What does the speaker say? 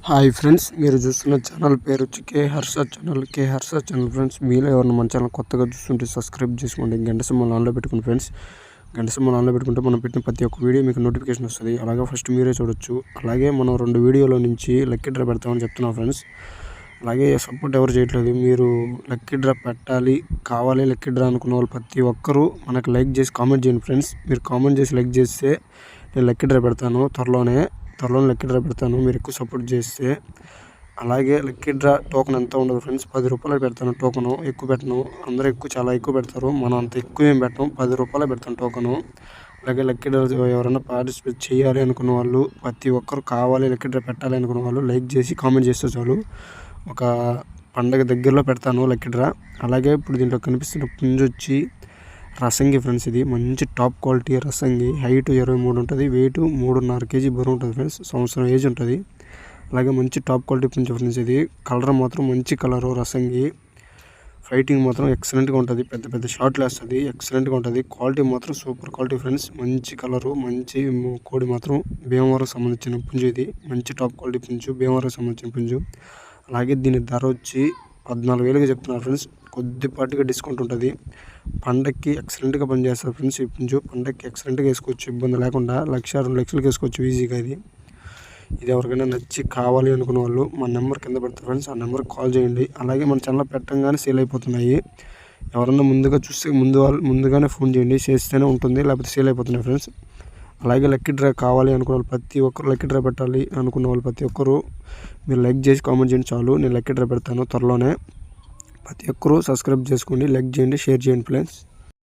Hi friends, మీరు చూస్తున్న channel పేరు వచ్చి కే హర్ష ఛానల్ ఫ్రెండ్స్. మీలో ఎవరైనా మన ఛానల్ కొత్తగా చూస్తుంటే సబ్స్క్రైబ్ చేసుకోండి. గంట సింబల్ ఆన్లో పెట్టుకోండి ఫ్రెండ్స్. గంట సింబల్ ఆన్లో పెట్టుకుంటే మనం పెట్టిన ప్రతి ఒక్క వీడియో మీకు నోటిఫికేషన్ వస్తుంది. అలాగే ఫస్ట్ మీరే చూడొచ్చు. అలాగే మనం 2 వీడియోల నుంచి లక్కీ డ్రా పెడతామని చెప్తున్నాం ఫ్రెండ్స్. అలాగే సపోర్ట్ ఎవరు చేయట్లేదు. మీరు లక్కీ డ్రా పెట్టాలి, కావాలి లక్కీ డ్రా అనుకున్న వాళ్ళు ప్రతి ఒక్కరూ మనకు లైక్ చేసి కామెంట్ చేయండి ఫ్రెండ్స్. మీరు కామెంట్ చేసి లైక్ చేస్తే నేను లక్కీ డ్రా పెడతాను. త్వరలోనే లక్కీ డ్రా పెడతాను మీరు ఎక్కువ సపోర్ట్ చేస్తే. అలాగే లక్కీ డ్రా టోకెన్ ఎంత ఉండదు ఫ్రెండ్స్, 10 రూపాయలు పెడతాను టోకెను. ఎక్కువ పెట్టను, అందరూ చాలా ఎక్కువ పెడతారు, మనం అంత ఎక్కువ ఏం పెట్టాం, 10 రూపాయలు పెడతాను టోకెను. అలాగే లక్కీ డ్రా ఎవరైనా పార్టిసిపేట్ చేయాలి అనుకున్న వాళ్ళు, ప్రతి ఒక్కరు కావాలి లక్కీ డ్రా పెట్టాలి అనుకున్న వాళ్ళు లైక్ చేసి కామెంట్ చేస్తే చాలు. ఒక పండగ దగ్గరలో పెడతాను లక్కీ డ్రా. అలాగే ఇప్పుడు దీంట్లో కనిపిస్తున్న పుంజు వచ్చి రసంగి ఫ్రెండ్స్. ఇది మంచి టాప్ క్వాలిటీ రసంగి. హైట్ 23 ఉంటుంది, వెయిట్ 3.5 kg బరువు ఉంటుంది ఫ్రెండ్స్. సంవత్సరం ఏజ్ ఉంటుంది. అలాగే మంచి టాప్ క్వాలిటీ పుంజు ఫ్రెండ్స్. ఇది కలర్ మాత్రం మంచి కలరు రసంగి. ఫైటింగ్ మాత్రం ఎక్సలెంట్గా ఉంటుంది, పెద్ద పెద్ద షాట్లు వేస్తుంది, ఎక్సలెంట్గా ఉంటుంది. క్వాలిటీ మాత్రం సూపర్ క్వాలిటీ ఫ్రెండ్స్. మంచి కలరు, మంచి కోడి మాత్రం భీమవరం సంబంధించిన పుంజు. ఇది మంచి టాప్ క్వాలిటీ పుంజు, భీమవరం సంబంధించిన పుంజు. అలాగే దీని ధర వచ్చి 14,000గా చెప్తున్నారు ఫ్రెండ్స్. కొద్దిపాటిగా డిస్కౌంట్ ఉంటుంది. పండక్కి ఎక్సలెంట్గా పనిచేస్తారు ఫ్రెండ్స్. ఈ పుంజు పండక్కి ఎక్సలెంట్గా వేసుకోవచ్చు, ఇబ్బంది లేకుండా. 1,00,000 2 లక్షలకి వేసుకోవచ్చు ఈజీగా. ఇది ఎవరికైనా నచ్చి కావాలి అనుకున్న వాళ్ళు మన నెంబర్ కింద పెడతారు ఫ్రెండ్స్, ఆ నెంబర్కి కాల్ చేయండి. అలాగే మన ఛానల్ పెట్టంగానే సేల్ అయిపోతున్నాయి. ఎవరన్నా ముందుగా చూస్తే ముందుగానే ఫోన్ చేయండి, చేస్తేనే ఉంటుంది, లేకపోతే సేల్ అయిపోతున్నాయి ఫ్రెండ్స్. అలాగే లక్కీ డ్రా కావాలి అనుకున్న వాళ్ళు, ప్రతి ఒక్కరు లక్కీ డ్రా పెట్టాలి అనుకున్న వాళ్ళు ప్రతి ఒక్కరు మీరు లైక్ చేసి కామెంట్ చేయండి చాలు. నేను లక్కీ డ్రా పెడతాను త్వరలోనే. ప్రతి ఒక్కరూ సబ్స్క్రైబ్ చేసుకోండి, లైక్ చేయండి, షేర్ చేయండి ఫ్రెండ్స్.